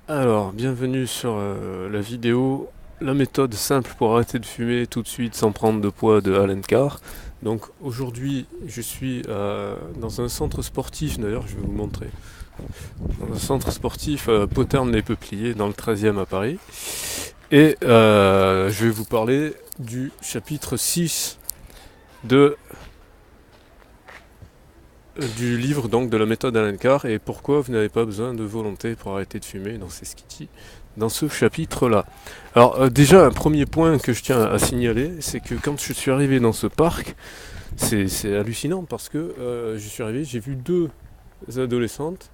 Alors, bienvenue sur la vidéo La méthode simple pour arrêter de fumer tout de suite sans prendre de poids de Alan Carr. Donc aujourd'hui, je suis dans un centre sportif, d'ailleurs, je vais vous montrer. Dans un centre sportif Poterne-les-Peupliers, dans le 13e à Paris. Et je vais vous parler du chapitre 6 de, du livre donc, de la méthode Alan Carr et pourquoi vous n'avez pas besoin de volonté pour arrêter de fumer. Donc c'est ce qu'il dit dans ce chapitre-là. Alors déjà, un premier point que je tiens à signaler, c'est que quand je suis arrivé dans ce parc, c'est hallucinant parce que je suis arrivé, j'ai vu deux adolescentes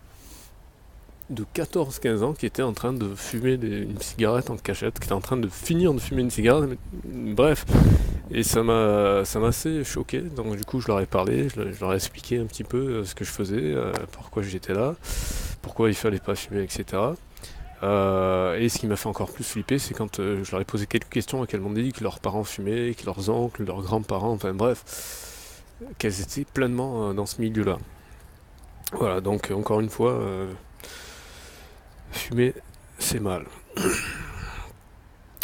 de 14-15 ans qui étaient en train de fumer une cigarette en cachette, qui étaient en train de finir de fumer une cigarette, bref. Et ça m'a assez choqué, donc du coup je leur ai parlé, je leur ai expliqué un petit peu ce que je faisais, pourquoi j'étais là, pourquoi il fallait pas fumer, etc. Et ce qui m'a fait encore plus flipper, c'est quand je leur ai posé quelques questions et qu'elles m'ont dit que leurs parents fumaient, que leurs oncles, leurs grands-parents, enfin bref, qu'elles étaient pleinement dans ce milieu-là. Voilà, donc encore une fois, fumer, c'est mal.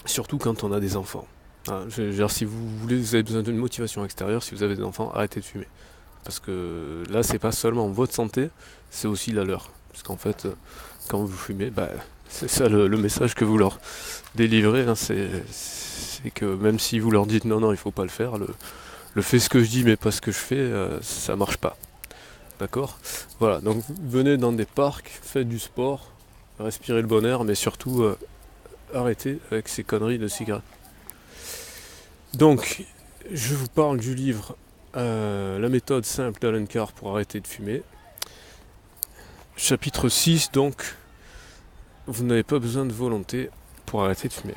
Surtout quand on a des enfants. Ah, je veux dire, si vous avez besoin d'une motivation extérieure, si vous avez des enfants, arrêtez de fumer. Parce que là, c'est pas seulement votre santé, c'est aussi la leur. Parce qu'en fait, quand vous fumez, bah, c'est ça le message que vous leur délivrez, hein, c'est que même si vous leur dites non, non, il faut pas le faire, le fait ce que je dis mais pas ce que je fais, ça marche pas. D'accord. Voilà, donc venez dans des parcs, faites du sport, respirez le bon air, mais surtout arrêtez avec ces conneries de cigarettes. Donc, je vous parle du livre La méthode simple d'Alan Carr pour arrêter de fumer. Chapitre 6, donc, vous n'avez pas besoin de volonté pour arrêter de fumer.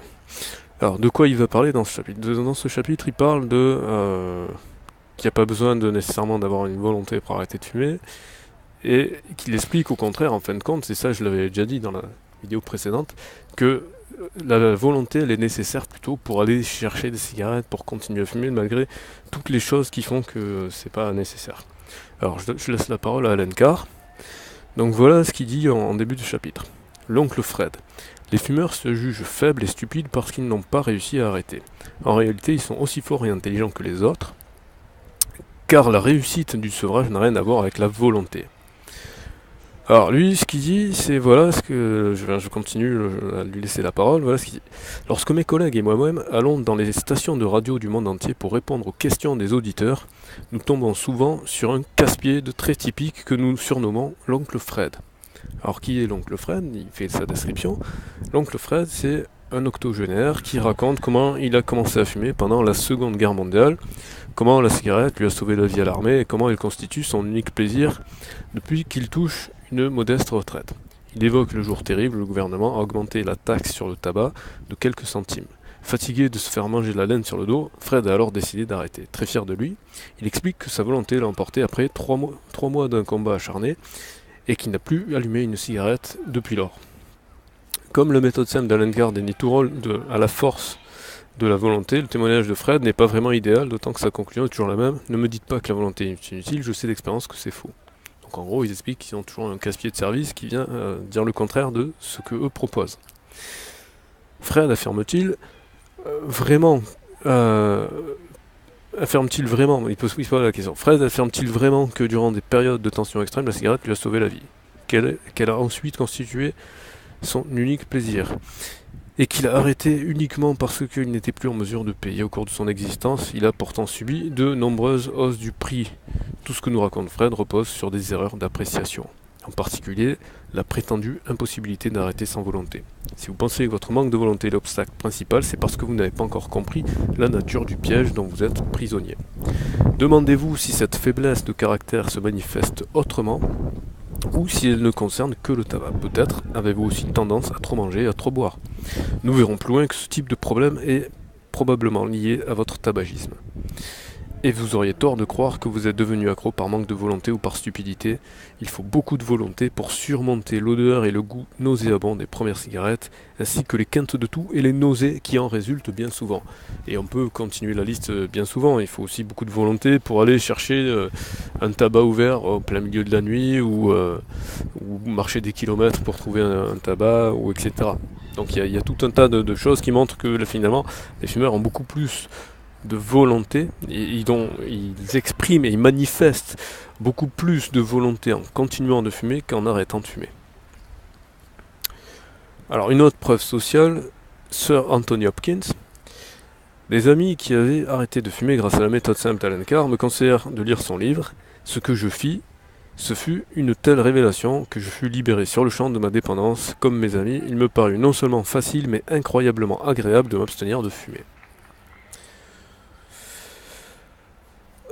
Alors, de quoi il va parler dans ce chapitre? Dans ce chapitre, il parle de qu'il n'y a pas besoin de nécessairement d'avoir une volonté pour arrêter de fumer, et qu'il explique au contraire, en fin de compte, c'est ça je l'avais déjà dit dans la vidéo précédente, que la volonté elle est nécessaire plutôt pour aller chercher des cigarettes, pour continuer à fumer malgré toutes les choses qui font que c'est pas nécessaire. Alors je laisse la parole à Alan Carr. Donc voilà ce qu'il dit en début de chapitre. L'oncle Fred. Les fumeurs se jugent faibles et stupides parce qu'ils n'ont pas réussi à arrêter. En réalité, ils sont aussi forts et intelligents que les autres, car la réussite du sevrage n'a rien à voir avec la volonté. Alors lui, ce qu'il dit, c'est voilà ce que je continue à lui laisser la parole. Voilà ce qu'il dit. Lorsque mes collègues et moi-même allons dans les stations de radio du monde entier pour répondre aux questions des auditeurs, nous tombons souvent sur un casse-pied de très typique que nous surnommons l'oncle Fred. Alors qui est l'oncle Fred? Il fait sa description. L'oncle Fred, c'est un octogénaire qui raconte comment il a commencé à fumer pendant la Seconde Guerre mondiale, comment la cigarette lui a sauvé la vie à l'armée et comment elle constitue son unique plaisir depuis qu'il touche une modeste retraite. Il évoque le jour terrible où le gouvernement a augmenté la taxe sur le tabac de quelques centimes. Fatigué de se faire manger la laine sur le dos, Fred a alors décidé d'arrêter. Très fier de lui, il explique que sa volonté l'a emporté après 3 mois d'un combat acharné et qu'il n'a plus allumé une cigarette depuis lors. Comme la méthode simple d'Alan Carr dénie tout rôle à la force de la volonté, le témoignage de Fred n'est pas vraiment idéal, d'autant que sa conclusion est toujours la même. Ne me dites pas que la volonté est inutile, je sais d'expérience que c'est faux. Donc en gros, ils expliquent qu'ils ont toujours un casse-pied de service qui vient dire le contraire de ce que eux proposent. Fred affirme-t-il vraiment affirme-t-il vraiment, il pose la question, Fred affirme-t-il vraiment que durant des périodes de tension extrême, la cigarette lui a sauvé la vie, qu'elle a ensuite constitué son unique plaisir, et qu'il a arrêté uniquement parce qu'il n'était plus en mesure de payer au cours de son existence? Il a pourtant subi de nombreuses hausses du prix. Tout ce que nous raconte Fred repose sur des erreurs d'appréciation, en particulier la prétendue impossibilité d'arrêter sans volonté. Si vous pensez que votre manque de volonté est l'obstacle principal, c'est parce que vous n'avez pas encore compris la nature du piège dont vous êtes prisonnier. Demandez-vous si cette faiblesse de caractère se manifeste autrement, ou si elle ne concerne que le tabac. Peut-être avez-vous aussi tendance à trop manger et à trop boire. Nous verrons plus loin que ce type de problème est probablement lié à votre tabagisme. Et vous auriez tort de croire que vous êtes devenu accro par manque de volonté ou par stupidité. Il faut beaucoup de volonté pour surmonter l'odeur et le goût nauséabond des premières cigarettes, ainsi que les quintes de toux et les nausées qui en résultent bien souvent. Et on peut continuer la liste bien souvent. Il faut aussi beaucoup de volonté pour aller chercher un tabac ouvert au plein milieu de la nuit ou marcher des kilomètres pour trouver un tabac, ou etc. Donc il y a tout un tas de choses qui montrent que finalement les fumeurs ont beaucoup plus de volonté, et ils expriment et ils manifestent beaucoup plus de volonté en continuant de fumer qu'en arrêtant de fumer. Alors une autre preuve sociale, Sir Anthony Hopkins, des amis qui avaient arrêté de fumer grâce à la méthode simple d'Allen Carr me conseillèrent de lire son livre. Ce que je fis, ce fut une telle révélation que je fus libéré sur le champ de ma dépendance. Comme mes amis, il me parut non seulement facile mais incroyablement agréable de m'abstenir de fumer.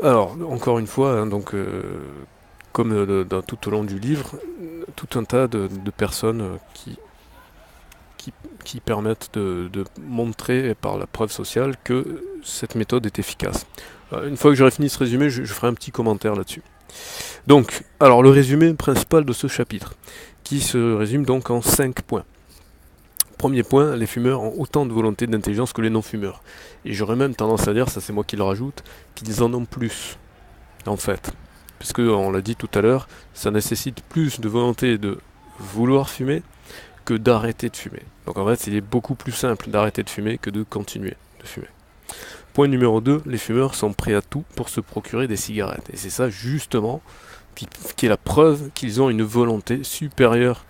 Alors, encore une fois, hein, donc, comme tout au long du livre, tout un tas de personnes qui permettent de montrer par la preuve sociale que cette méthode est efficace. Une fois que j'aurai fini ce résumé, je ferai un petit commentaire là-dessus. Donc, alors le résumé principal de ce chapitre, qui se résume donc en 5 points. Premier point, les fumeurs ont autant de volonté et d'intelligence que les non-fumeurs. Et j'aurais même tendance à dire, ça c'est moi qui le rajoute, qu'ils en ont plus, en fait. Parce que, on l'a dit tout à l'heure, ça nécessite plus de volonté de vouloir fumer que d'arrêter de fumer. Donc en fait, il est beaucoup plus simple d'arrêter de fumer que de continuer de fumer. Point numéro 2, les fumeurs sont prêts à tout pour se procurer des cigarettes. Et c'est ça justement qui est la preuve qu'ils ont une volonté supérieure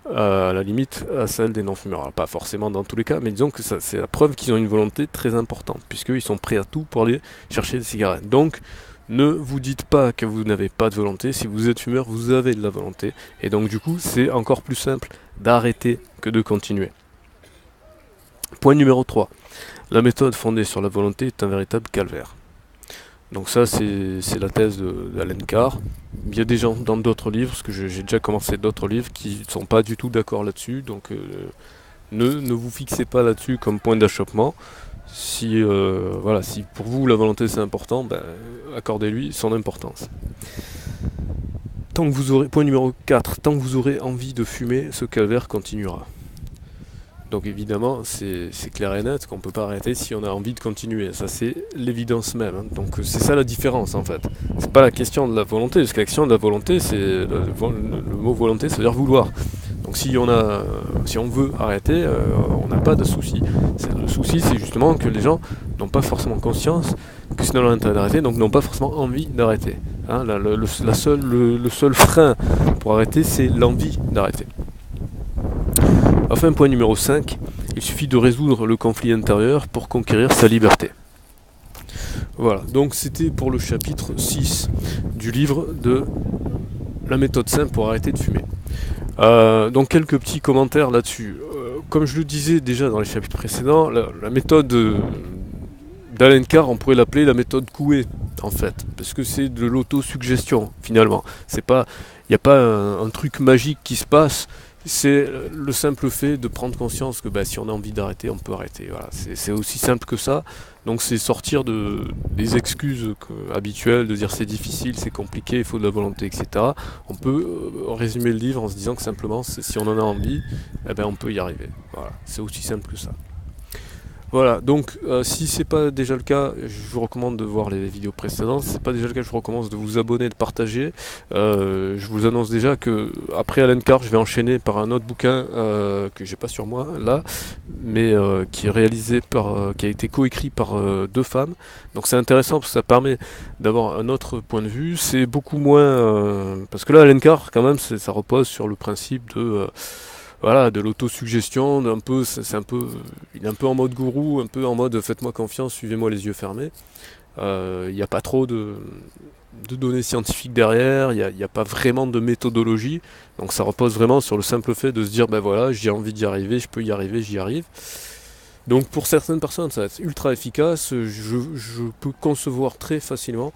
à la limite à celle des non-fumeurs. Alors, pas forcément dans tous les cas, mais disons que c'est la preuve qu'ils ont une volonté très importante, puisqu'ils sont prêts à tout pour aller chercher des cigarettes. Donc, ne vous dites pas que vous n'avez pas de volonté. Si vous êtes fumeur, vous avez de la volonté. Et donc, du coup, c'est encore plus simple d'arrêter que de continuer. Point numéro 3. La méthode fondée sur la volonté est un véritable calvaire. Donc ça, c'est la thèse d'Allen Carr. Il y a des gens dans d'autres livres, parce que j'ai déjà commencé d'autres livres, qui ne sont pas du tout d'accord là-dessus. Donc ne vous fixez pas là-dessus comme point d'achoppement. Si pour vous la volonté c'est important, ben, accordez-lui son importance. Point numéro 4, tant que vous aurez envie de fumer, ce calvaire continuera. Donc évidemment, c'est clair et net qu'on ne peut pas arrêter si on a envie de continuer. Ça, c'est l'évidence même. Hein. Donc c'est ça la différence en fait. C'est pas la question de la volonté, parce que la question de la volonté, c'est le mot volonté, ça veut dire vouloir. Donc si on veut arrêter, on n'a pas de souci. Le souci, c'est justement que les gens n'ont pas forcément conscience que c'est dans leur intérêt d'arrêter, donc n'ont pas forcément envie d'arrêter. Hein, le seul frein pour arrêter, c'est l'envie d'arrêter. Enfin, point numéro 5, il suffit de résoudre le conflit intérieur pour conquérir sa liberté. Voilà, donc c'était pour le chapitre 6 du livre de la méthode simple pour arrêter de fumer. Donc quelques petits commentaires là-dessus. Comme je le disais déjà dans les chapitres précédents, la méthode d'Allen Carr, on pourrait l'appeler la méthode Coué, en fait, parce que c'est de l'autosuggestion, finalement. Il n'y a pas un truc magique qui se passe. C'est le simple fait de prendre conscience que si on a envie d'arrêter, on peut arrêter. Voilà. C'est aussi simple que ça. Donc c'est sortir des excuses habituelles, de dire c'est difficile, c'est compliqué, il faut de la volonté, etc. On peut résumer le livre en se disant que simplement, si on en a envie, on peut y arriver. Voilà. C'est aussi simple que ça. Voilà, donc si c'est pas déjà le cas, je vous recommande de voir les vidéos précédentes. Si c'est pas déjà le cas, je vous recommande de vous abonner, de partager. Je vous annonce déjà que après Allen Carr, je vais enchaîner par un autre bouquin que j'ai pas sur moi là, mais qui a été coécrit par 2 femmes. Donc c'est intéressant parce que ça permet d'avoir un autre point de vue. C'est beaucoup moins parce que là Allen Carr quand même ça repose sur le principe de l'autosuggestion, il est un peu en mode gourou, un peu en mode faites-moi confiance, suivez-moi les yeux fermés. Il n'y a pas trop de données scientifiques derrière, il n'y a pas vraiment de méthodologie, donc ça repose vraiment sur le simple fait de se dire j'ai envie d'y arriver, je peux y arriver, j'y arrive. Donc pour certaines personnes ça va être ultra efficace, je peux concevoir très facilement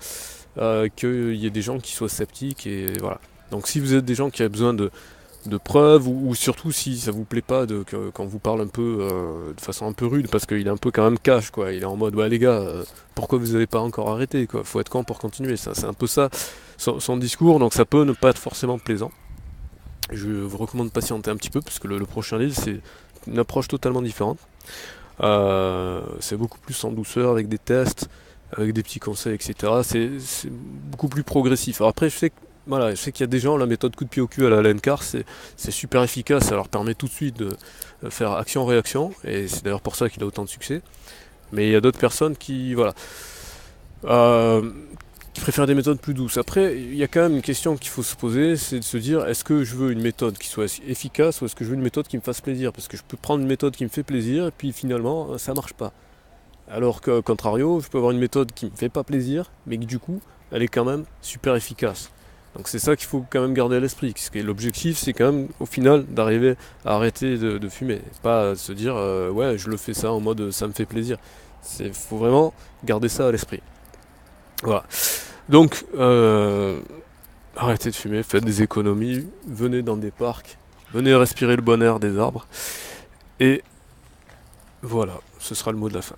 qu'il y ait des gens qui soient sceptiques et voilà. Donc si vous êtes des gens qui ont besoin de preuves, ou surtout si ça vous plaît pas quand vous parle un peu de façon un peu rude, parce qu'il est un peu quand même cash, quoi. Il est en mode, ouais les gars, pourquoi vous avez pas encore arrêté, quoi. Faut être quand pour continuer. Ça, c'est un peu ça son discours, donc ça peut ne pas être forcément plaisant. Je vous recommande de patienter un petit peu, parce que le prochain livre, c'est une approche totalement différente. C'est beaucoup plus en douceur, avec des tests, avec des petits conseils, etc. C'est beaucoup plus progressif. Alors après, voilà, je sais qu'il y a des gens, la méthode coup de pied au cul à la Lencar, c'est super efficace, ça leur permet tout de suite de faire action-réaction, et c'est d'ailleurs pour ça qu'il a autant de succès. Mais il y a d'autres personnes voilà, euh, qui préfèrent des méthodes plus douces. Après, il y a quand même une question qu'il faut se poser, c'est de se dire, est-ce que je veux une méthode qui soit efficace, ou est-ce que je veux une méthode qui me fasse plaisir? Parce que je peux prendre une méthode qui me fait plaisir, et puis finalement, ça marche pas. Alors que, contrario, je peux avoir une méthode qui me fait pas plaisir, mais qui du coup, elle est quand même super efficace. Donc c'est ça qu'il faut quand même garder à l'esprit. L'objectif, c'est quand même, au final, d'arriver à arrêter de fumer. Pas se dire, ouais, je le fais ça en mode ça me fait plaisir. Faut vraiment garder ça à l'esprit. Voilà. Donc, arrêtez de fumer, faites des économies, venez dans des parcs, venez respirer le bon air des arbres. Et voilà, ce sera le mot de la fin.